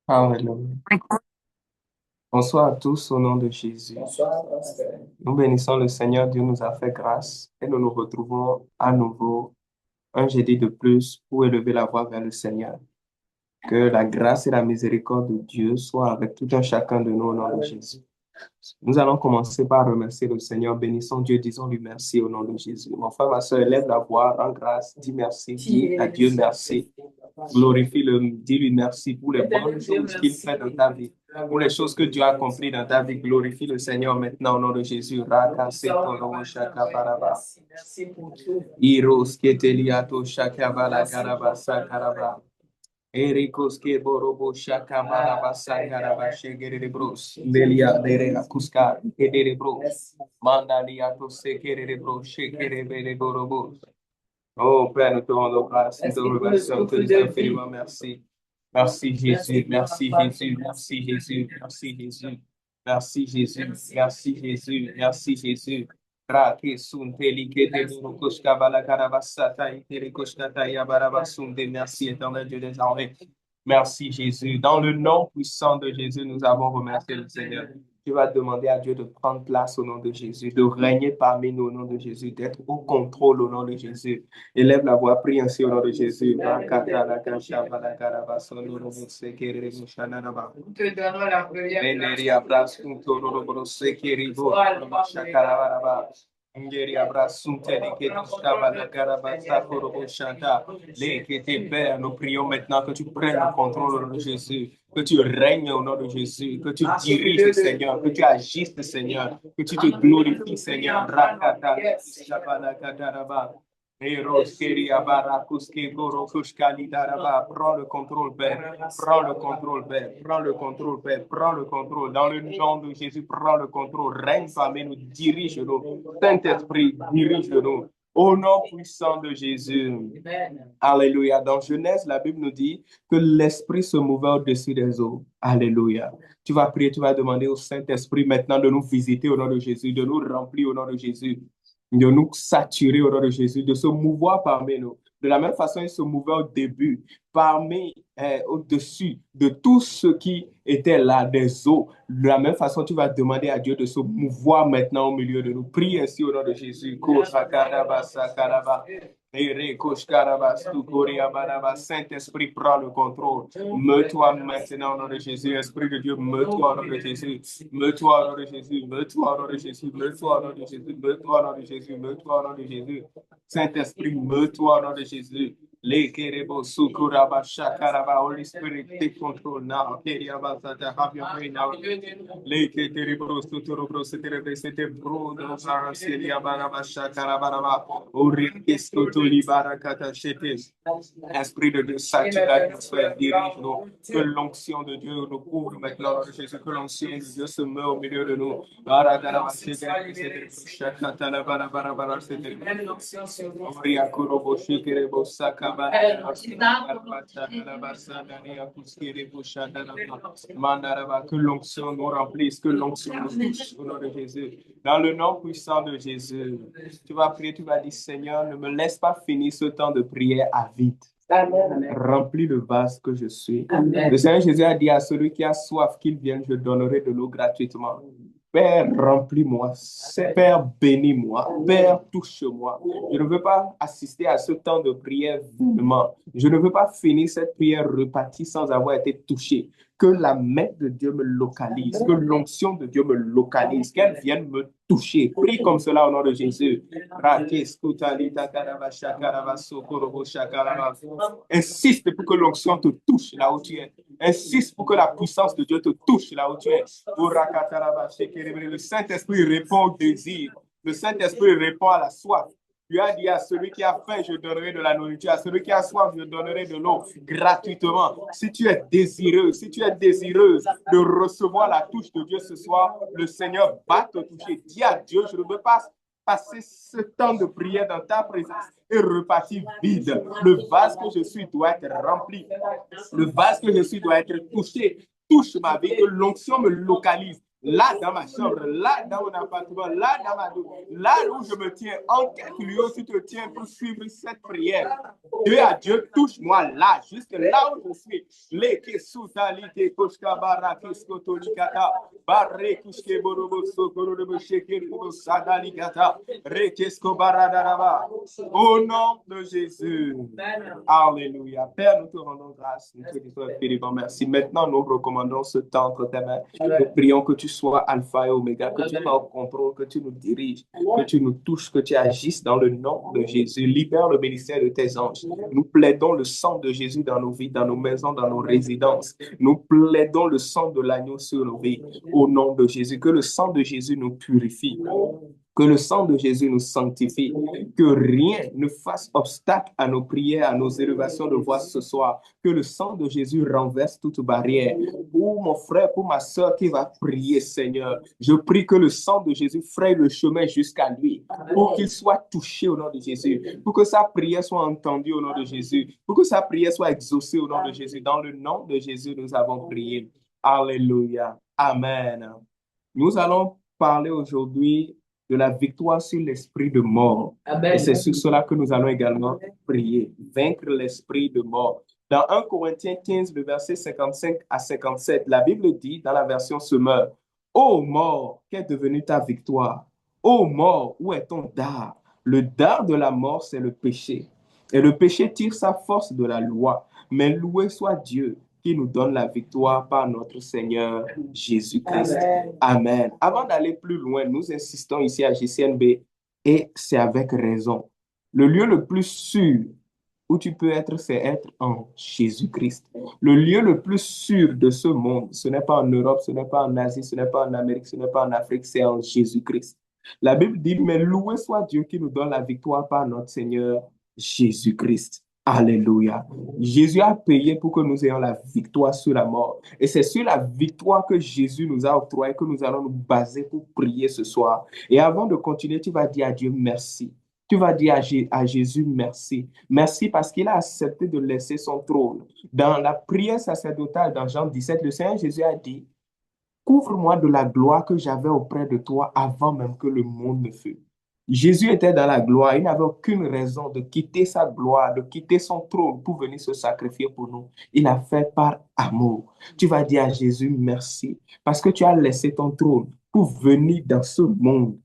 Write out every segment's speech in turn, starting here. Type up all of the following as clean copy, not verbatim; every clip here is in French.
Alléluia. Bonsoir à tous au nom de Jésus. Nous bénissons le Seigneur, Dieu nous a fait grâce et nous nous retrouvons à nouveau un jeudi de plus pour élever la voix vers le Seigneur. Que la grâce et la miséricorde de Dieu soient avec tout un chacun de nous au nom de Jésus. Nous allons commencer par remercier le Seigneur. Bénissons Dieu, disons-lui merci au nom de Jésus. Mon frère, ma soeur, élève la voix, rends grâce, dis merci, dis à Dieu merci. Glorifie-le, dis-lui merci pour les bonnes choses qu'il fait dans ta vie, pour les choses que Dieu a accomplies dans ta vie. Glorifie le Seigneur maintenant au nom de Jésus. Raka setoro shaka paraba. Iros keteliato shaka bala karaba sakaraba. Erikos ke borobo shaka maraba sakaraba shegere bros. Delia dere akuska edere bros. Mandaliato sekere bros shekere bere borobo. Oh Père, nous te rendons grâce, nous te remercions, te disons infiniment merci. Merci Jésus, merci Jésus, merci Jésus, merci Jésus, merci Jésus, merci Jésus, merci Jésus. Rake sunteli kete duro koshka bala karabasata itere koshka taya barabasunde. Merci éternel Dieu des armées. Merci Jésus. Dans le nom puissant de Jésus, nous avons remercié le Seigneur. Tu vas demander à Dieu de prendre place au nom de Jésus, de régner parmi nous au nom de Jésus, d'être au contrôle au nom de Jésus. Élève la voix, prie ainsi au nom de Jésus. Nous te donnons la prière. Ngeri abrasunte de que estaba la carabasa chanta. Les que tes pères, nous prions maintenant que tu prennes le contrôle au nom de Jésus, que tu règnes au nom de Jésus, que tu diriges, Seigneur, que tu agisses, Seigneur, que tu te glorifies, Seigneur. Rakata, Shabala Kataraba. Prends le contrôle, Père. Prends le contrôle, Père. Prends le contrôle, Père. Prends le contrôle. Dans le nom de Jésus, prends le contrôle. Règne parmi nous, dirige-nous. Saint-Esprit, dirige-nous. Au nom puissant de Jésus. Alléluia. Dans Genèse, la Bible nous dit que l'Esprit se mouvait au-dessus des eaux. Alléluia. Tu vas prier, tu vas demander au Saint-Esprit maintenant de nous visiter au nom de Jésus, de nous remplir au nom de Jésus, de nous saturer au nom de Jésus, de se mouvoir parmi nous. De la même façon, il se mouvait au début, au-dessus de tout ce qui était là, des eaux. De la même façon, tu vas demander à Dieu de se mouvoir maintenant au milieu de nous. Prie ainsi au nom de Jésus. Saint-Esprit, prends le contrôle. Meut-toi maintenant au nom de Jésus. Esprit de Dieu, meut-toi au nom de Jésus. Meut-toi au nom de Jésus. Meut-toi au nom de Jésus. Meut-toi au nom de Jésus. Meut-toi au nom de Jésus. Meut-toi au nom de Jésus. Saint-Esprit, meut-toi au nom de Jésus. Les Kerebo Sukuraba Shakaraba, Holy Spirit, take control now. Keriaba Sata, have your way now. Les Keterebo Suturobro, c'était bro, de nos parents, Seria Baraba Shakaraba, Orientisco Tolibara Katachete. Esprit de Dieu, sature l'atmosphère, dirige-nous. Que l'onction de Dieu nous couvre maintenant, Jésus, que l'onction de Dieu se meurt au milieu de nous. Que l'onction nous remplisse, que l'onction nous touche au nom de Jésus. Dans le nom puissant de Jésus, tu vas prier, tu vas dire, Seigneur, ne me laisse pas finir ce temps de prière à vide. Remplis le vase que je suis. Amen. Le Seigneur Jésus a dit à celui qui a soif qu'il vienne, je donnerai de l'eau gratuitement. Père, remplis-moi. Père, bénis-moi. Père, touche-moi. Je ne veux pas assister à ce temps de prière vainement. Je ne veux pas finir cette prière repartie sans avoir été touché. Que la main de Dieu me localise, que l'onction de Dieu me localise, qu'elle vienne me toucher. Prie comme cela au nom de Jésus. Insiste pour que l'onction te touche là où tu es. Insiste pour que la puissance de Dieu te touche là où tu es. Le Saint-Esprit répond au désir. Le Saint-Esprit répond à la soif. Tu as dit à celui qui a faim, je donnerai de la nourriture. À celui qui a soif, je donnerai de l'eau gratuitement. Si tu es désireux, si tu es désireuse de recevoir la touche de Dieu ce soir, le Seigneur va te toucher. Dis à Dieu, je ne veux pas passer ce temps de prière dans ta présence et repartir vide. Le vase que je suis doit être rempli. Le vase que je suis doit être touché. Touche ma vie, que l'onction me localise. là dans ma chambre, là dans mon appartement, là dans ma douche, là où je me tiens, en quel lieu tu te tiens pour suivre cette prière. Dieu à Dieu, touche-moi là, juste là où je suis. Les kesutalité koshkabara keskotolikata, barre kushke borobo sokorobo shekeribo sadalikata, rekesko baradaraba. Au nom de Jésus. Alléluia. Père, nous te rendons grâce. Nous te disons infiniment merci. Maintenant, nous recommandons ce temps entre tes mains. Nous prions que tu sois alpha et oméga, que tu sois au contrôle, que tu nous diriges, que tu nous touches, que tu agisses dans le nom de Jésus. Libère le ministère de tes anges. Nous plaidons le sang de Jésus dans nos vies, dans nos maisons, dans nos résidences. Nous plaidons le sang de l'agneau sur nos vies. Au nom de Jésus, que le sang de Jésus nous purifie. Que le sang de Jésus nous sanctifie, que rien ne fasse obstacle à nos prières, à nos élévations de voix ce soir, que le sang de Jésus renverse toute barrière. Pour mon frère, pour ma soeur qui va prier, Seigneur, je prie que le sang de Jésus fraye le chemin jusqu'à lui, pour qu'il soit touché au nom de Jésus, pour que sa prière soit entendue au nom de Jésus, pour que sa prière soit exaucée au nom de Jésus. Dans le nom de Jésus, nous avons prié. Alléluia. Amen. Nous allons parler aujourd'hui de la victoire sur l'esprit de mort. Amen. Et c'est sur cela que nous allons également prier. Vaincre l'esprit de mort. Dans 1 Corinthiens 15, le verset 55 à 57, la Bible dit, dans la version Semeur, « Ô mort, qu'est devenue ta victoire? Ô mort, où est ton dard? Le dard de la mort, c'est le péché. Et le péché tire sa force de la loi. Mais loué soit Dieu qui nous donne la victoire par notre Seigneur Jésus-Christ. Amen. Amen. Avant d'aller plus loin, nous insistons ici à GCNB et c'est avec raison. Le lieu le plus sûr où tu peux être, c'est être en Jésus-Christ. Le lieu le plus sûr de ce monde, ce n'est pas en Europe, ce n'est pas en Asie, ce n'est pas en Amérique, ce n'est pas en Afrique, c'est en Jésus-Christ. La Bible dit, mais loué soit Dieu qui nous donne la victoire par notre Seigneur Jésus-Christ. Alléluia. Jésus a payé pour que nous ayons la victoire sur la mort. Et c'est sur la victoire que Jésus nous a octroyée que nous allons nous baser pour prier ce soir. Et avant de continuer, tu vas dire à Dieu merci. Tu vas dire à Jésus merci. Merci parce qu'il a accepté de laisser son trône. Dans la prière sacerdotale, dans Jean 17, le Seigneur Jésus a dit, couvre-moi de la gloire que j'avais auprès de toi avant même que le monde ne fût. Jésus était dans la gloire. Il n'avait aucune raison de quitter sa gloire, de quitter son trône pour venir se sacrifier pour nous. Il a fait par amour. Tu vas dire à Jésus merci parce que tu as laissé ton trône pour venir dans ce monde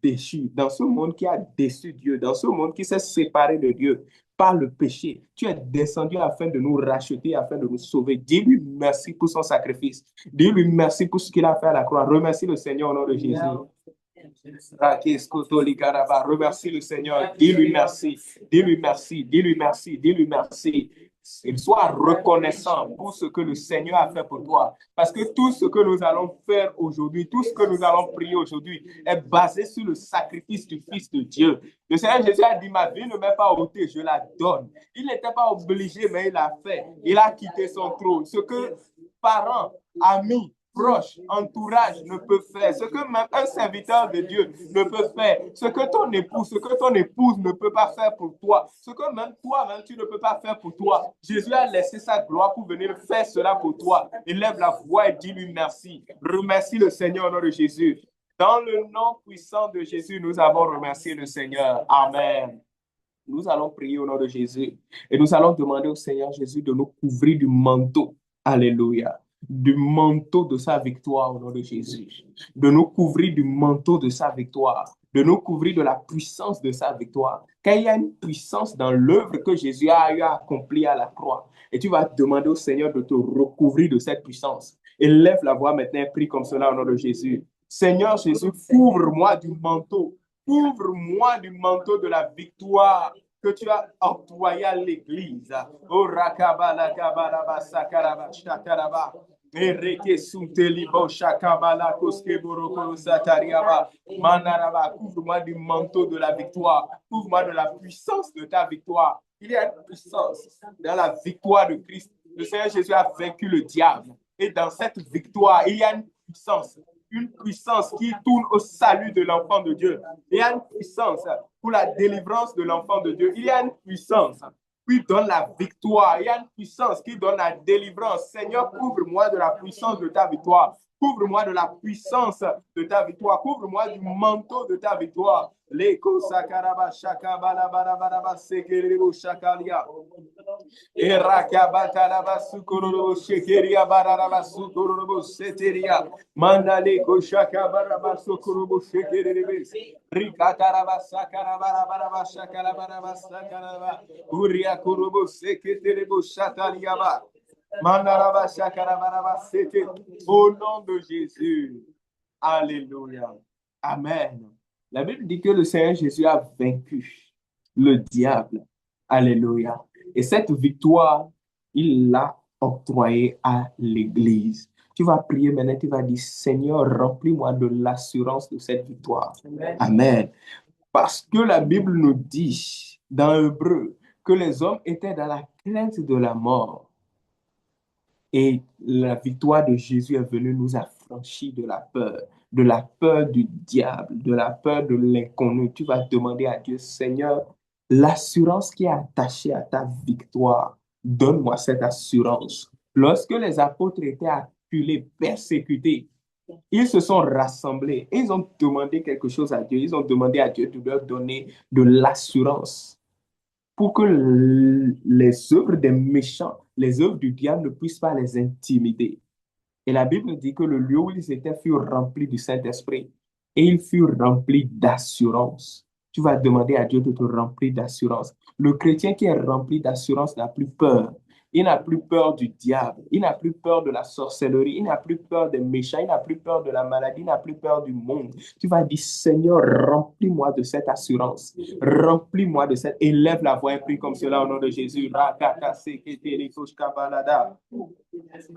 déchu, dans ce monde qui a déçu Dieu, dans ce monde qui s'est séparé de Dieu par le péché. Tu es descendu afin de nous racheter, afin de nous sauver. Dis-lui merci pour son sacrifice. Dis-lui merci pour ce qu'il a fait à la croix. Remercie le Seigneur au nom de Jésus. Remercie le Seigneur, dis-lui merci, dis-lui merci, dis-lui merci, dis-lui merci. Il soit reconnaissant pour ce que le Seigneur a fait pour toi. Parce que tout ce que nous allons faire aujourd'hui, tout ce que nous allons prier aujourd'hui est basé sur le sacrifice du Fils de Dieu. Le Seigneur Jésus a dit, ma vie ne m'est pas ôtée, je la donne. Il n'était pas obligé, mais il l'a fait. Il a quitté son trône. Ce que parents, amis, proche, entourage ne peut faire, ce que même un serviteur de Dieu ne peut faire, ce que ton époux, ce que ton épouse ne peut pas faire pour toi, ce que même toi-même tu ne peux pas faire pour toi. Jésus a laissé sa gloire pour venir faire cela pour toi. Élève la voix et dis-lui merci. Remercie le Seigneur au nom de Jésus. Dans le nom puissant de Jésus, nous avons remercié le Seigneur. Amen. Nous allons prier au nom de Jésus et nous allons demander au Seigneur Jésus de nous couvrir du manteau. Alléluia. Du manteau de sa victoire au nom de Jésus, de nous couvrir du manteau de sa victoire, de nous couvrir de la puissance de sa victoire, car il y a une puissance dans l'œuvre que Jésus a eu à accomplir à la croix. Et tu vas demander au Seigneur de te recouvrir de cette puissance. Élève la voix maintenant et prie comme cela au nom de Jésus. Seigneur Jésus, couvre-moi du manteau de la victoire que tu as octroyé à l'Église. Oh, rakabala, kabala, sakaraba, shakaraba. Ereke suntelibo, shakabala, koske boroko, satariaba, manaraba. Couvre-moi du manteau de la victoire. Couvre-moi de la puissance de ta victoire. Il y a une puissance dans la victoire de Christ. Le Seigneur Jésus a vaincu le diable. Et dans cette victoire, il y a une puissance qui tourne au salut de l'enfant de Dieu. Il y a une puissance pour la délivrance de l'enfant de Dieu. Il y a une puissance qui donne la victoire. Il y a une puissance qui donne la délivrance. Seigneur, couvre-moi de la puissance de ta victoire. Couvre-moi de la puissance de ta victoire. Couvre-moi du manteau de ta victoire. Leko sakaraba shakabala barabaraba sekerebo shakalia. Erakabakaraba sukororo shekeria bararaba sukororo seteria. Mandale koshakabaraba sukorobo shekerebe. Rikataraba sakarabarabaraba shakarabaraba sakaraba. Uria kurobo seketerebo shataliaba. Mandaraba shakarabaraba sete. Au nom de Jésus. Alléluia. Amen. La Bible dit que le Seigneur Jésus a vaincu le diable. Alléluia. Et cette victoire, il l'a octroyée à l'Église. Tu vas prier maintenant, tu vas dire, Seigneur, remplis-moi de l'assurance de cette victoire. Amen. Amen. Parce que la Bible nous dit dans Hébreu que les hommes étaient dans la crainte de la mort. Et la victoire de Jésus est venue nous affranchir de la peur du diable, de la peur de l'inconnu. Tu vas demander à Dieu, Seigneur, l'assurance qui est attachée à ta victoire, donne-moi cette assurance. Lorsque les apôtres étaient acculés, persécutés, ils se sont rassemblés et ils ont demandé quelque chose à Dieu. Ils ont demandé à Dieu de leur donner de l'assurance pour que les œuvres des méchants, les œuvres du diable ne puissent pas les intimider. Et la Bible dit que le lieu où ils étaient fut rempli du Saint-Esprit et ils furent remplis d'assurance. Tu vas demander à Dieu de te remplir d'assurance. Le chrétien qui est rempli d'assurance n'a plus peur. Il n'a plus peur du diable. Il n'a plus peur de la sorcellerie. Il n'a plus peur des méchants. Il n'a plus peur de la maladie. Il n'a plus peur du monde. Tu vas dire, Seigneur, remplis-moi de cette assurance. Remplis-moi de cette... Élève la voix et prie comme cela au nom de Jésus.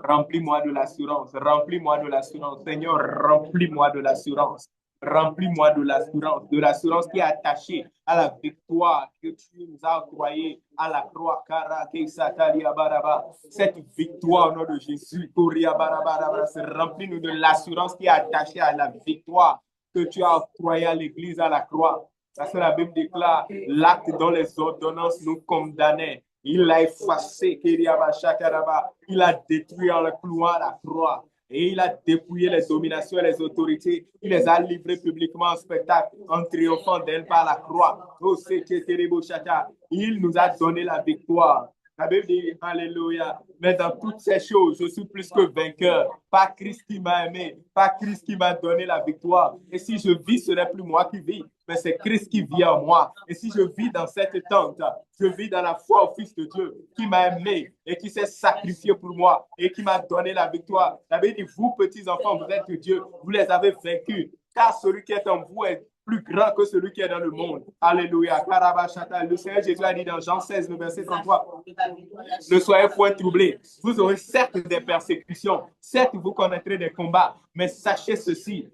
Remplis-moi de l'assurance. Remplis-moi de l'assurance. Seigneur, remplis-moi de l'assurance. Remplis-moi de l'assurance qui est attachée à la victoire que tu nous as octroyée à la croix. Cette victoire au nom de Jésus, remplis-nous de l'assurance qui est attachée à la victoire que tu as octroyée à l'Église à la croix. Parce que la Bible déclare l'acte dont les ordonnances nous condamnaient. Il l'a effacé, il a détruit en le clouant à la croix. Et il a dépouillé les dominations et les autorités. Il les a livrées publiquement en spectacle, en triomphant d'elles par la croix. Il nous a donné la victoire. La Bible dit, Alléluia. Mais dans toutes ces choses, je suis plus que vainqueur. Pas Christ qui m'a aimé, pas Christ qui m'a donné la victoire. Et si je vis, ce n'est plus moi qui vis, mais c'est Christ qui vit en moi. Et si je vis dans cette tente, je vis dans la foi au Fils de Dieu qui m'a aimé et qui s'est sacrifié pour moi et qui m'a donné la victoire. La Bible dit, vous, petits enfants, vous êtes Dieu, vous les avez vaincus, car celui qui est en vous est plus grand que celui qui est dans le monde. Alléluia. Le Seigneur Jésus a dit dans Jean 16, le verset 33, ne soyez point troublés. Vous aurez certes des persécutions, certes vous connaîtrez des combats, mais sachez ceci,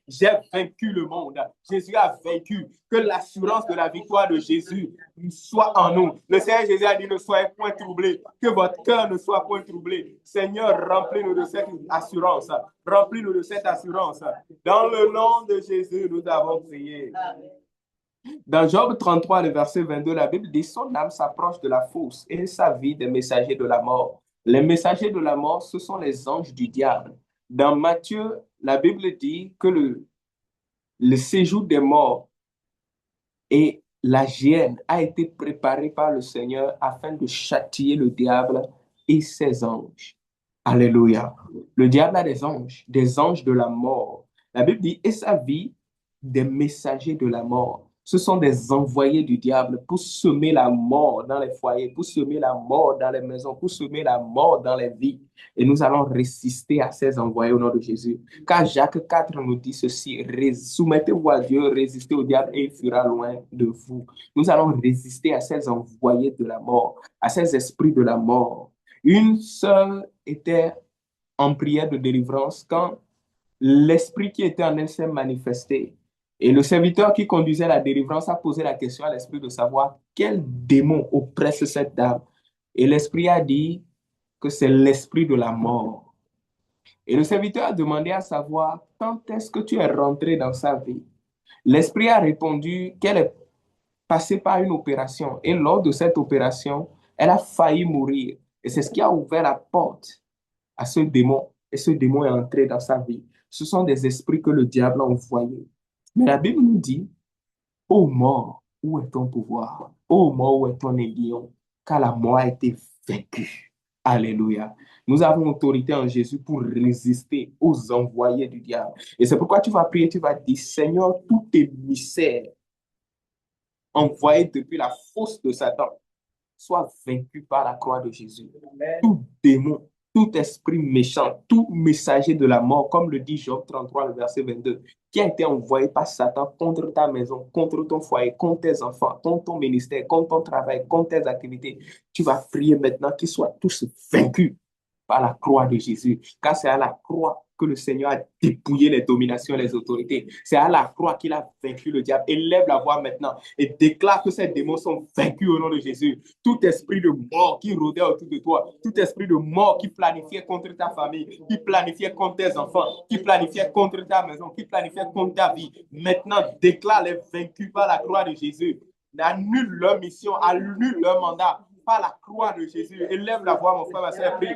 j'ai vaincu le monde. Jésus a vaincu. Que l'assurance de la victoire de Jésus soit en nous. Le Seigneur Jésus a dit, ne soyez point troublés. Que votre cœur ne soit point troublé. Seigneur, remplis-nous de cette assurance. Remplis-nous de cette assurance. Dans le nom de Jésus, nous avons prié. Dans Job 33, le verset 22, la Bible dit, son âme s'approche de la fosse et sa vie des messagers de la mort. Les messagers de la mort, ce sont les anges du diable. Dans Matthieu, la Bible dit que le séjour des morts et la géhenne a été préparé par le Seigneur afin de châtier le diable et ses anges. Alléluia. Le diable a des anges de la mort. La Bible dit, et sa vie des messagers de la mort. Ce sont des envoyés du diable pour semer la mort dans les foyers, pour semer la mort dans les maisons, pour semer la mort dans les vies. Et nous allons résister à ces envoyés au nom de Jésus. Car Jacques 4 nous dit ceci, soumettez-vous à Dieu, résistez au diable et il fuira loin de vous. Nous allons résister à ces envoyés de la mort, à ces esprits de la mort. Une sœur était en prière de délivrance quand l'esprit qui était en elle s'est manifesté. Et le serviteur qui conduisait la délivrance a posé la question à l'esprit de savoir quel démon oppresse cette dame. Et l'esprit a dit que c'est l'esprit de la mort. Et le serviteur a demandé à savoir quand est-ce que tu es rentré dans sa vie. L'esprit a répondu qu'elle est passée par une opération. Et lors de cette opération, elle a failli mourir. Et c'est ce qui a ouvert la porte à ce démon. et ce démon est entré dans sa vie. Ce sont des esprits que le diable a envoyés. Mais la Bible nous dit, ô mort, où est ton pouvoir? Ô mort, où est ton aiguillon? Car la mort a été vaincue. Alléluia. Nous avons autorité en Jésus pour résister aux envoyés du diable. Et c'est pourquoi tu vas prier, tu vas dire, Seigneur, tout émissaire envoyé depuis la fosse de Satan soit vaincu par la croix de Jésus. Tout démon, tout esprit méchant, tout messager de la mort, comme le dit Job 33, le verset 22, qui a été envoyé par Satan contre ta maison, contre ton foyer, contre tes enfants, contre ton ministère, contre ton travail, contre tes activités. Tu vas prier maintenant qu'ils soient tous vaincus par la croix de Jésus. Car c'est à la croix que le Seigneur a dépouillé les dominations et les autorités. C'est à la croix qu'il a vaincu le diable. Élève la voix maintenant et déclare que ces démons sont vaincus au nom de Jésus. Tout esprit de mort qui rôdait autour de toi, tout esprit de mort qui planifiait contre ta famille, qui planifiait contre tes enfants, qui planifiait contre ta maison, qui planifiait contre ta vie, maintenant déclare les vaincus par la croix de Jésus. Annule leur mission, annule leur mandat par la croix de Jésus. Élève la voix, mon frère, ma soeur, prie.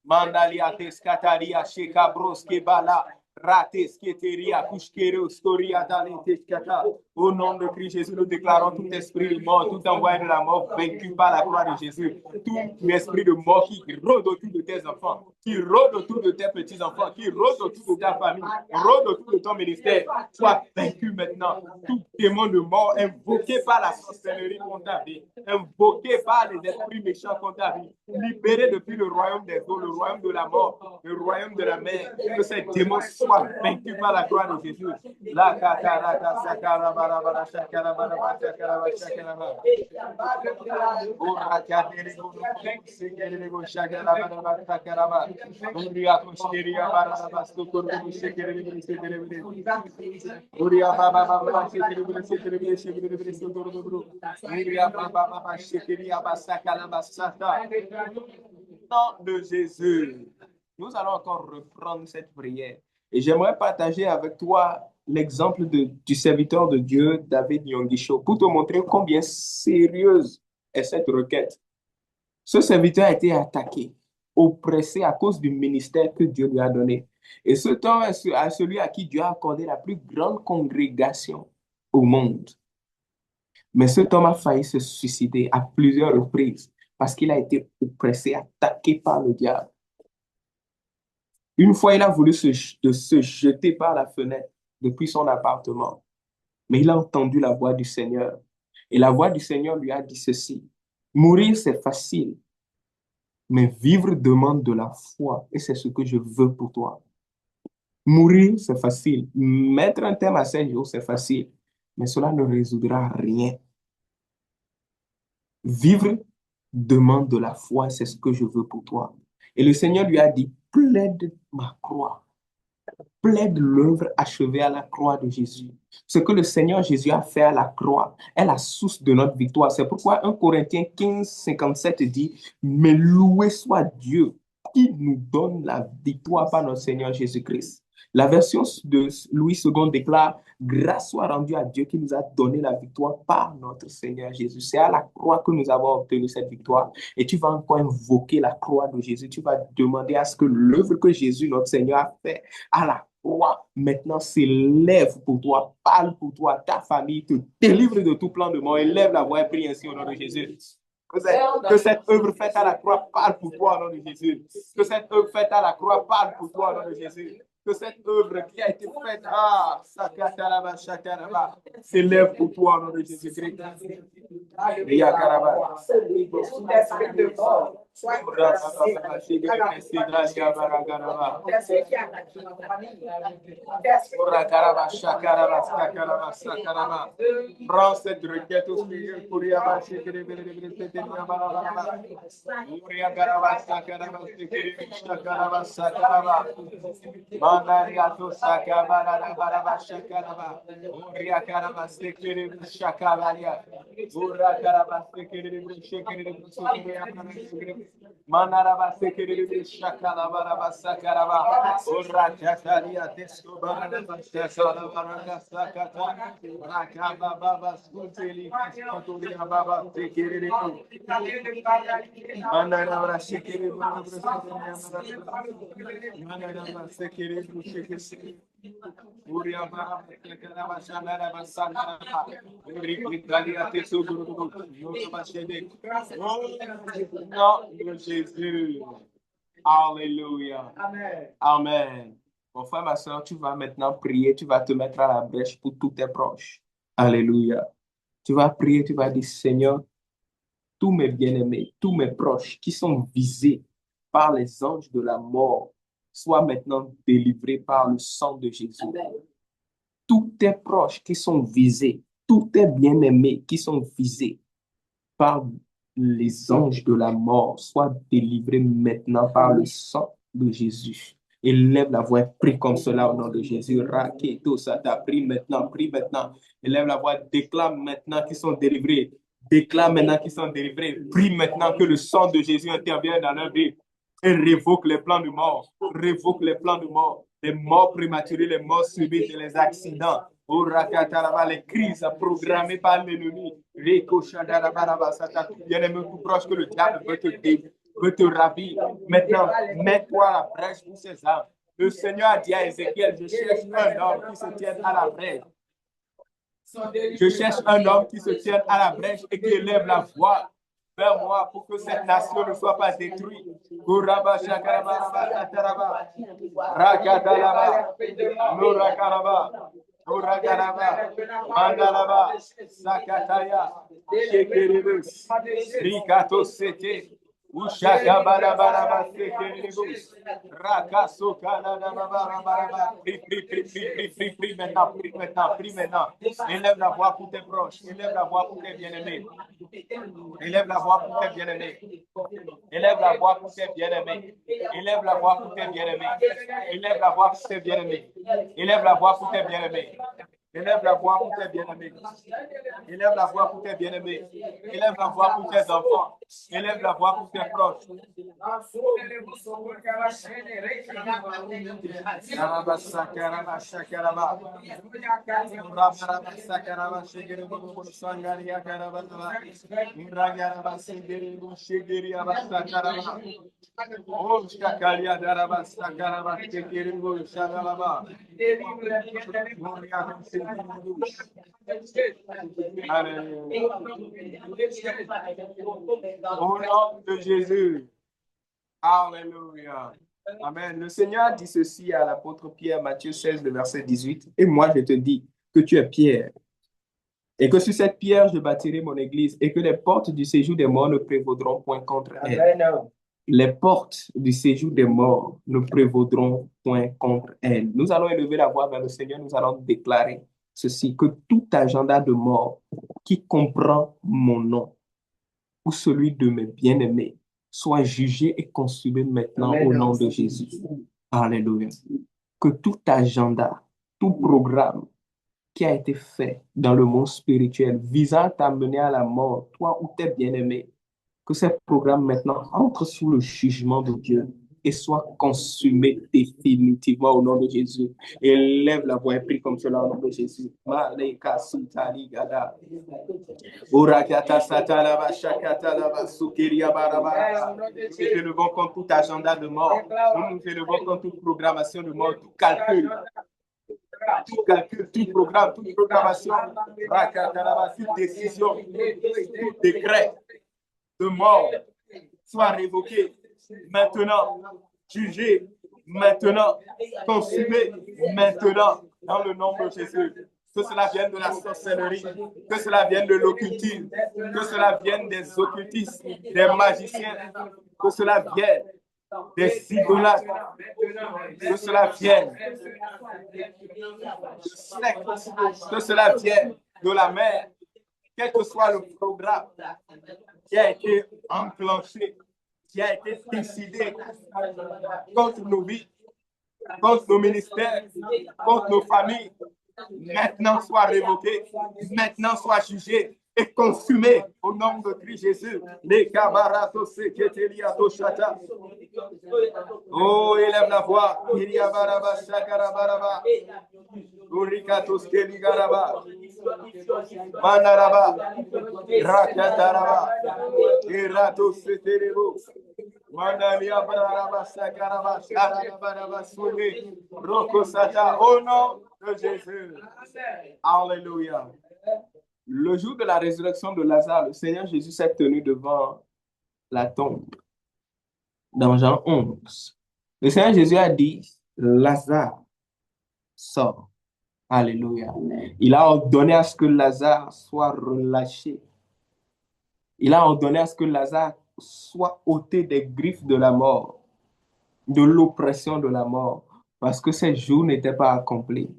Mandalia teskataria shekabroske bala. Rates keteria kushkero storia dalenteskata. Au nom de Christ Jésus, nous déclarons tout esprit de mort, tout envoyé de la mort vaincu par la croix de Jésus. Tout esprit de mort qui rôde autour de tes enfants, qui rôde autour de tes petits-enfants, qui rôde autour de ta famille, rôde autour de ton ministère, soit vaincu maintenant. Tout démon de mort invoqué par la sorcellerie contre ta vie, invoqué par les esprits méchants contre ta vie, libéré depuis le royaume des eaux, le royaume de la mort, le royaume de la mer, que ces démons soient vaincus par la croix de Jésus. La katarata sakaraba barabara shakarabara shakaraba shakaraba. Ora katerego sekerego shakarabara shakaraba. Uria kushiria barabara sokorego sekerego sekerego. Uria baba baba sekerego sekerego sekerego sokorego. Uria baba baba sekeria basakalaba sata. Nom de Jésus. Nous allons encore reprendre cette prière. Et j'aimerais partager avec toi l'exemple du serviteur de Dieu, David Yongisho, pour te montrer combien sérieuse est cette requête. Ce serviteur a été attaqué, oppressé à cause du ministère que Dieu lui a donné. Et ce temps est à celui à qui Dieu a accordé la plus grande congrégation au monde. Mais cet homme a failli se suicider à plusieurs reprises parce qu'il a été oppressé, attaqué par le diable. Une fois, il a voulu se jeter par la fenêtre depuis son appartement. Mais il a entendu la voix du Seigneur. Et la voix du Seigneur lui a dit ceci: mourir, c'est facile, mais vivre demande de la foi. Et c'est ce que je veux pour toi. Mourir, c'est facile. Mettre un terme à 5 jours, c'est facile. Mais cela ne résoudra rien. Vivre demande de la foi, c'est ce que je veux pour toi. Et le Seigneur lui a dit: plaide ma croix. Plaide l'œuvre achevée à la croix de Jésus. Ce que le Seigneur Jésus a fait à la croix est la source de notre victoire. C'est pourquoi 1 Corinthiens 15, 57 dit: mais loué soit Dieu qui nous donne la victoire par notre Seigneur Jésus-Christ. La version de Louis II déclare: grâce soit rendue à Dieu qui nous a donné la victoire par notre Seigneur Jésus. C'est à la croix que nous avons obtenu cette victoire. Et tu vas encore invoquer la croix de Jésus. Tu vas demander à ce que l'œuvre que Jésus, notre Seigneur, a fait à la croix, maintenant s'élève pour toi, parle pour toi, ta famille, te délivre de tout plan de mort. Élève la voix et prie ainsi au nom de Jésus. Que cette œuvre faite à la croix parle pour toi au nom de Jésus. Que cette œuvre faite à la croix parle pour toi au nom de Jésus. Que cette œuvre qui a été faite, s'élève pour toi au nom de Jésus-Christ. Prends cette requête au Seigneur pour y avoir Manariato Sakabara Baraba Shakaraba, Uria Karaba Sekiri Shakavalia, Ura Karaba Sekiri Shakiri, Manaraba Sekiri Shakalabara Sakaraba, Ura Kataria Tesco Baraba Shakalabara Sakata, Rakaba Baba Skuteli, Kotoria Baba Sekiri, Manaraba Sekiri, Manaraba Sekiri, Uria Baba Sakaraba Shanaraba Sakaraba, Italia Tesso nom de Jésus. Alléluia. Amen. Amen. Mon frère, ma soeur, tu vas maintenant prier, tu vas te mettre à la brèche pour tous tes proches. Alléluia. Tu vas prier, tu vas dire, Seigneur, tous mes bien-aimés, tous mes proches qui sont visés par les anges de la mort, soient maintenant délivrés par le sang de Jésus. Tous tes proches qui sont visés, tous tes bien-aimés qui sont visés par les anges de la mort, soient délivrés maintenant par le sang de Jésus. Élève la voix, prie comme cela au nom de Jésus. Raketo, ça t'a prie maintenant, prie maintenant. Élève la voix, déclame maintenant qu'ils sont délivrés. Déclame maintenant qu'ils sont délivrés. Prie maintenant que le sang de Jésus intervienne dans leur vie et révoque les plans de mort. Révoque les plans de mort. Les morts prématurées, les morts subites et les accidents. Les crises programmées par l'ennemi. Bien-aimé, tout proche que le diable veut te ravir. Maintenant, mets-toi à la brèche pour ces âmes. Le Seigneur a dit à Ézéchiel, je cherche un homme qui se tienne à la brèche. Je cherche un homme qui se tienne à la brèche et qui élève la voix vers moi pour que cette nation ne soit pas détruite. Mandalaba, Sakataya, Shekeribus, Rikato Sete, Ushaka Barabaraba Sekeribus, Rakaso Kanadabaraba, prie maintenant, prie maintenant, prie maintenant. Élève la voix pour tes proches, élève la voix pour tes bien-aimés. Élève la voix pour tes bien-aimés. Élève la voix pour tes bien-aimés. Élève la voix pour tes bien-aimés. Élève la voix pour tes bien-aimés. Élève la voix pour tes bien-aimés. Élève la voix pour tes bien-aimés. Élève la voix pour tes bien-aimés. Élève la voix pour tes enfants. Élève la voix pour tes proches. Oh, Shakalia Daraba Sakaraba Tekiribu Shagalaba. Au nom de Jésus. Alléluia. Amen. Le Seigneur dit ceci à l'apôtre Pierre, Matthieu 16, le verset 18. Et moi, je te dis que tu es Pierre. Et que sur cette pierre, je bâtirai mon église et que les portes du séjour des morts ne prévaudront point contre elle. Les portes du séjour des morts ne prévaudront point contre elle. Nous allons élever la voix vers le Seigneur, nous allons déclarer ceci, que tout agenda de mort qui comprend mon nom ou celui de mes bien-aimés soit jugé et consumé maintenant au nom de Jésus. Alléluia. Que tout agenda, tout programme qui a été fait dans le monde spirituel visant à t'amener à la mort, toi ou tes bien-aimés, que ces programmes maintenant entrent sous le jugement de Dieu et soient consumés définitivement au nom de Jésus. Et lève la voix et prie comme cela au nom de Jésus. Nous nous élevons contre tout agenda de mort. Nous nous élevons contre toute programmation de mort, tout calcul, tout programme, toute programmation, toute décision, tout décret de mort soit révoqué maintenant, jugé maintenant, consumé maintenant, dans le nom de Jésus. Que cela vienne de la sorcellerie, que cela vienne de l'occultisme, que cela vienne des occultistes, des magiciens, que cela vienne des idolâtres, que cela vienne de sectes, que cela vienne de la mer, quel que soit le programme qui a été enclenché, qui a été décidé contre nos vies, contre nos ministères, contre nos familles, maintenant soit révoqué, maintenant soit jugé et consumé au nom de Christ Jésus. Les cabaratos seketeliato shata. Oh, élève la voix. Iriabaraba shakarabaraba. Urikatos keligaraba. Mandaraba. Rakataraba. Iratos seterebo. Mandalia baraba sakaraba sharabaraba soule. Rokosata. Au nom de Jésus. Alléluia. Le jour de la résurrection de Lazare, le Seigneur Jésus s'est tenu devant la tombe. Dans Jean 11, le Seigneur Jésus a dit, Lazare, sort. Alléluia. Il a ordonné à ce que Lazare soit relâché. Il a ordonné à ce que Lazare soit ôté des griffes de la mort, de l'oppression de la mort, parce que ces jours n'étaient pas accomplis.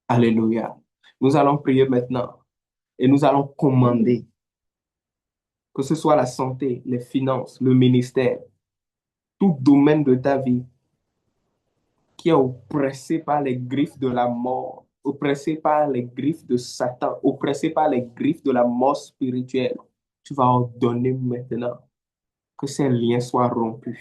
Alléluia. Nous allons prier maintenant et nous allons commander que ce soit la santé, les finances, le ministère, tout domaine de ta vie qui est oppressé par les griffes de la mort, oppressé par les griffes de Satan, oppressé par les griffes de la mort spirituelle. Tu vas ordonner maintenant que ces liens soient rompus,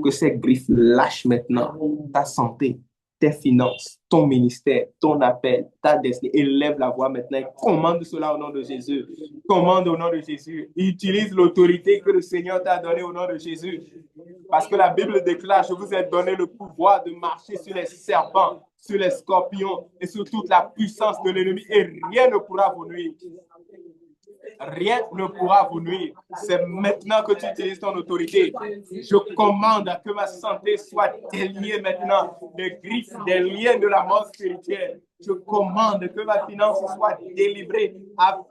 que ces griffes lâchent maintenant ta santé, tes finances, ton ministère, ton appel, ta destinée. Élève la voix maintenant et commande cela au nom de Jésus. Commande au nom de Jésus. Utilise l'autorité que le Seigneur t'a donnée au nom de Jésus. Parce que la Bible déclare, je vous ai donné le pouvoir de marcher sur les serpents, sur les scorpions et sur toute la puissance de l'ennemi et rien ne pourra vous nuire. Rien ne pourra vous nuire. C'est maintenant que tu utilises ton autorité. Je commande à que ma santé soit déliée maintenant des griffes, des liens de la mort spirituelle. Je commande que ma finance soit délivrée,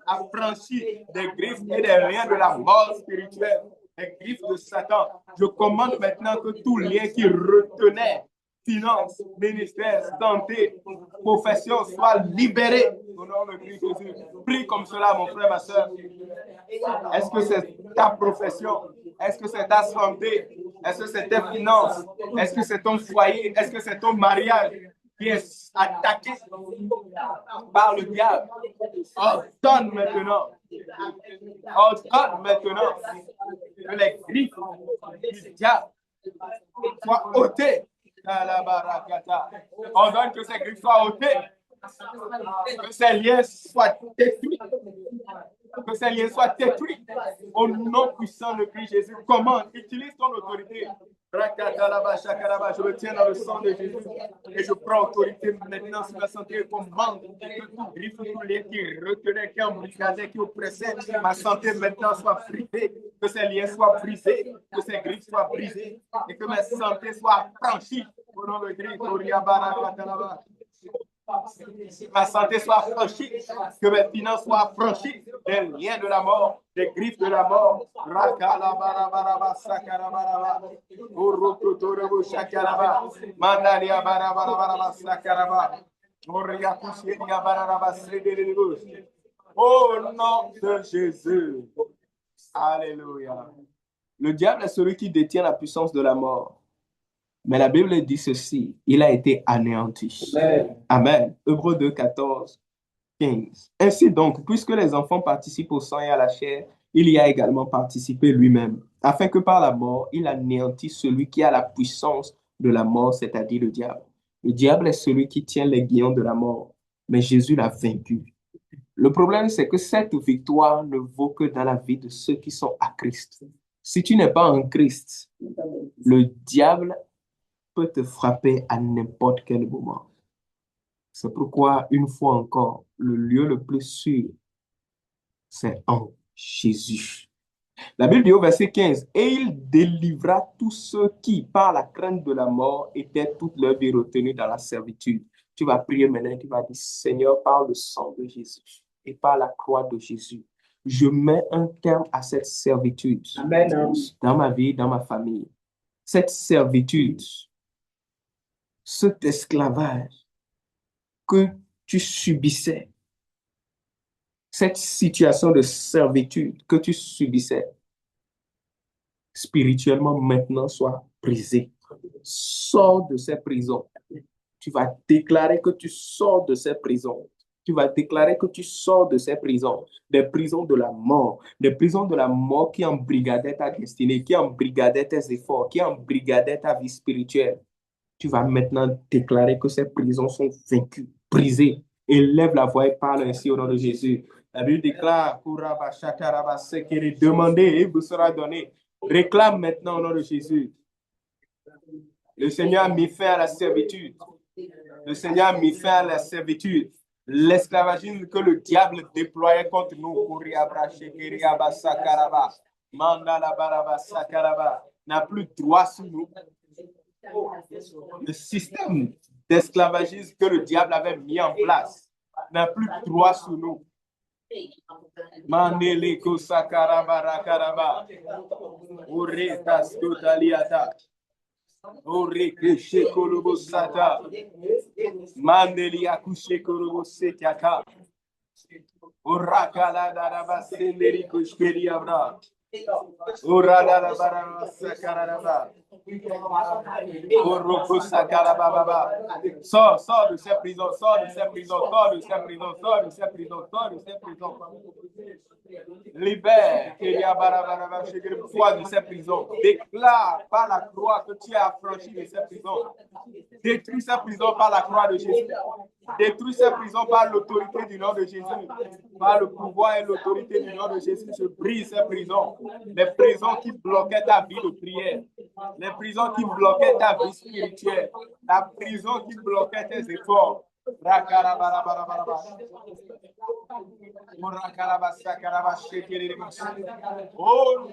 affranchie des griffes et des liens de la mort spirituelle, des griffes de Satan. Je commande maintenant que tout lien qui retenait finances, ministère, santé, profession soit libéré au nom de Christ Jésus. Prie comme cela, mon frère, ma soeur. Est-ce que c'est ta profession? Est-ce que c'est ta santé? Est-ce que c'est tes finances? Est-ce que c'est ton foyer? Est-ce que c'est ton mariage qui est attaqué par le diable? Ordonne maintenant. Ordonne maintenant que les griffes du diable soient ôtées. Ordonne que ces griffes soient ôtées, que ces liens soient détruits, que ces liens soient détruits au nom puissant de Christ Jésus. Comment? Utilise ton autorité. Je me tiens dans le sang de Jésus et je prends autorité maintenant sur la santé et commande que tout griffe, tout lien qui retenait, qui embrigadait, qui oppressait ma santé maintenant soit brisée, que ces liens soient brisés, que ces griffes soient brisées et que ma santé soit franchie au nom de Christ. Ma santé soit franchie, que mes finances soient franchies des liens de la mort, des griffes de la mort. Au nom de Jésus. Alléluia. Le diable est celui qui détient la puissance de la mort. Mais la Bible dit ceci, il a été anéanti. Amen. Amen. Hébreux 2, 14, 15. Ainsi donc, puisque les enfants participent au sang et à la chair, il y a également participé lui-même, afin que par la mort, il anéantisse celui qui a la puissance de la mort, c'est-à-dire le diable. Le diable est celui qui tient les guillons de la mort, mais Jésus l'a vaincu. Le problème, c'est que cette victoire ne vaut que dans la vie de ceux qui sont à Christ. Si tu n'es pas en Christ, le diable peut te frapper à n'importe quel moment. C'est pourquoi, une fois encore, le lieu le plus sûr, c'est en Jésus. La Bible dit au verset 15, « Et il délivra tous ceux qui, par la crainte de la mort, étaient toute leur vie retenus dans la servitude. » Tu vas prier maintenant, tu vas dire, « Seigneur, par le sang de Jésus et par la croix de Jésus, je mets un terme à cette servitude. Amen. Dans ma vie, dans ma famille. Cette servitude, cet esclavage que tu subissais, cette situation de servitude que tu subissais, spirituellement maintenant soit brisée. Sors de ces prisons. Tu vas déclarer que tu sors de ces prisons. Tu vas déclarer que tu sors de ces prisons, des prisons de la mort, des prisons de la mort qui embrigadaient ta destinée, qui embrigadaient tes efforts, qui embrigadaient ta vie spirituelle. Tu vas maintenant déclarer que ces prisons sont vaincues, brisées. Élève la voix et parle ainsi au nom de Jésus. La Bible déclare, demandez et vous sera donné. Réclame maintenant au nom de Jésus. Le Seigneur a mis fin à la servitude. Le Seigneur a mis fin à la servitude. L'esclavagisme que le diable déployait contre nous, n'a plus droit sur nous. Le système d'esclavagisme que le diable avait mis en place n'a plus droit sur nous. Mandele kosakarabara karaba. Ore taskotaliata. Ore keshe kolobo sata. Mandeli akushe kolobo setiaka. Orakala daraba senderi kushkeli abra. Orada baraba sakaraba. Oroko sakaraba. Sors de ces prisons, sors de ces prisons, sors de ces prisons, sors de ces prisons, sors de ces prisons. Libère, toi de ces prisons. Déclare par la croix que tu es affranchi de ces prisons. Détruis ces prisons par la croix de Jésus. Détruis ces prisons par l'autorité du nom de Jésus. Par le pouvoir et l'autorité du nom de Jésus, je brise ces prisons. Les prisons qui bloquaient ta vie de prière. Les prisons qui bloquaient ta vie spirituelle. La prison qui bloquait tes efforts. Au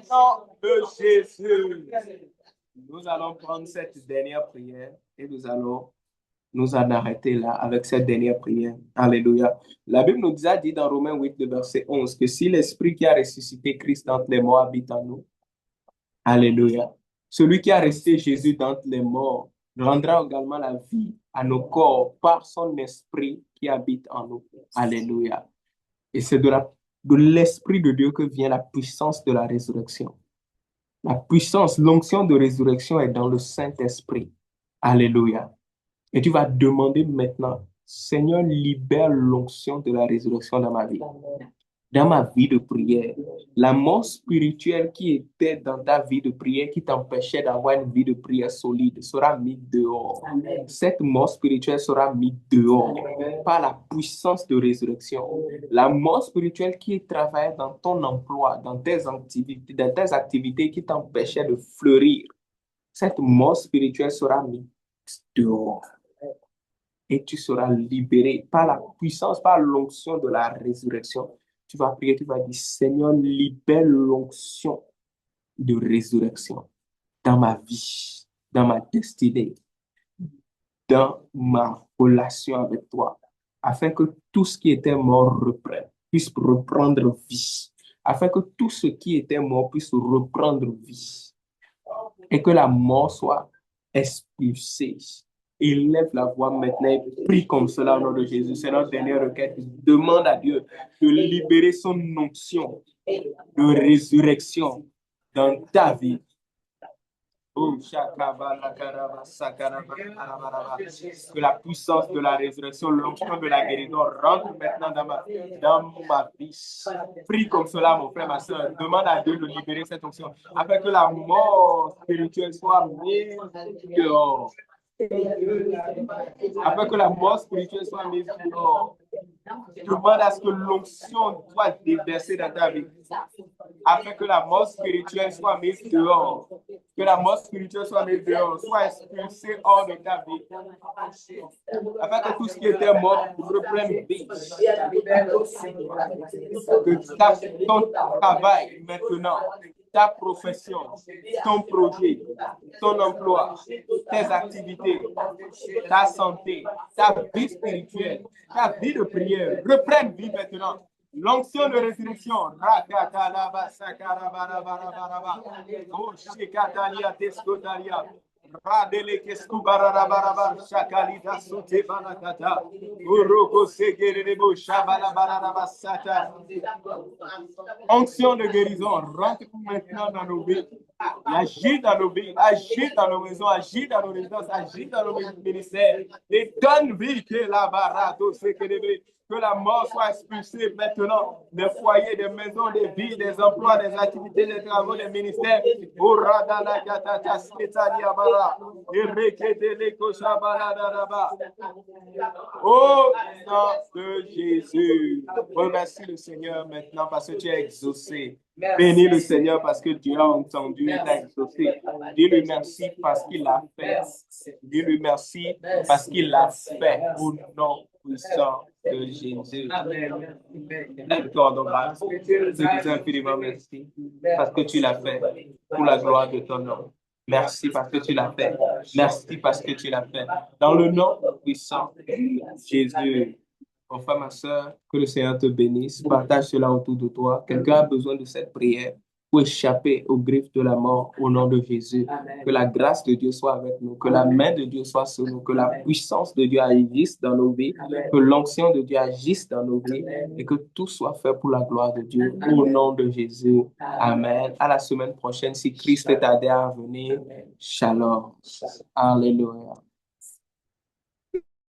nom de Jésus, nous allons prendre cette dernière prière et nous allons nous en arrêter là avec cette dernière prière. Alléluia. La Bible nous a dit dans Romains 8, verset 11, que si l'Esprit qui a ressuscité Christ d'entre les morts habite en nous, alléluia, celui qui a resté Jésus d'entre les morts rendra également la vie à nos corps par son Esprit qui habite en nous. Alléluia. Et c'est de l'Esprit de Dieu que vient la puissance de la résurrection. La puissance, l'onction de résurrection est dans le Saint-Esprit. Alléluia. Et tu vas demander maintenant, Seigneur, libère l'onction de la résurrection dans ma vie. Dans ma vie de prière, la mort spirituelle qui était dans ta vie de prière, qui t'empêchait d'avoir une vie de prière solide, sera mise dehors. Cette mort spirituelle sera mise dehors par la puissance de résurrection. La mort spirituelle qui travaillait dans ton emploi, dans tes activités qui t'empêchaient de fleurir, cette mort spirituelle sera mise dehors. Et tu seras libéré par la puissance, par l'onction de la résurrection. Tu vas prier, tu vas dire, Seigneur, libère l'onction de résurrection dans ma vie, dans ma destinée, dans ma relation avec toi, afin que tout ce qui était mort puisse reprendre vie, afin que tout ce qui était mort puisse reprendre vie, et que la mort soit expulsée. Élève la voix maintenant et prie comme cela au nom de Jésus. C'est notre dernière requête. Demande à Dieu de libérer son onction de résurrection dans ta vie. Que la puissance de la résurrection, l'onction de la guérison rentre maintenant dans ma vie. Prie comme cela, mon frère, ma soeur. Demande à Dieu de libérer cette onction afin que la mort spirituelle soit mise dehors. Afin que la mort spirituelle soit mise dehors. Demande à ce que l'onction soit déversée dans ta vie. Afin que la mort spirituelle soit mise dehors. Que la mort spirituelle soit mise dehors, soit expulsée hors de ta vie. Afin que tout ce qui était mort reprenne vie. Que ton travail maintenant, ta profession, ton projet, ton emploi, tes activités, ta santé, ta vie spirituelle, ta vie de prière, reprenne vie maintenant. L'onction de résurrection. Radele Keskubarabara Shakalida Sote Banakata. Uroko Segerebo Shabalabarabasata. Onction de guérison, rentre maintenant dans nos vies. Agis dans nos vies, agis dans nos maisons, agis dans nos résidences, agis dans nos ministères. Et donne vie que la barato, que la mort soit expulsée maintenant des foyers, des maisons, des vies, des emplois, des activités, des travaux, des ministères. Au nom de Jésus. Remercie le Seigneur maintenant parce que tu as exaucé. Bénis le Seigneur parce que Dieu a entendu et t'a exaucé. Dis-lui merci parce qu'il l'a fait. Dis-lui merci parce qu'il l'a fait au nom puissant de Jésus. Accorde grâce. Je te dis infiniment merci parce que tu l'as fait pour la gloire de ton nom. Merci parce que tu l'as fait. Merci parce que tu l'as fait. Dans le nom puissant de Jésus. Mon frère, ma soeur, que le Seigneur te bénisse. Partage cela autour de toi. Quelqu'un a besoin de cette prière pour échapper aux griffes de la mort au nom de Jésus. Que la grâce de Dieu soit avec nous, que la main de Dieu soit sur nous, que la puissance de Dieu agisse dans nos vies, que l'onction de Dieu agisse dans nos vies et que tout soit fait pour la gloire de Dieu au nom de Jésus. Amen. À la semaine prochaine, si Christ est tardé à venir. Shalom. Alléluia.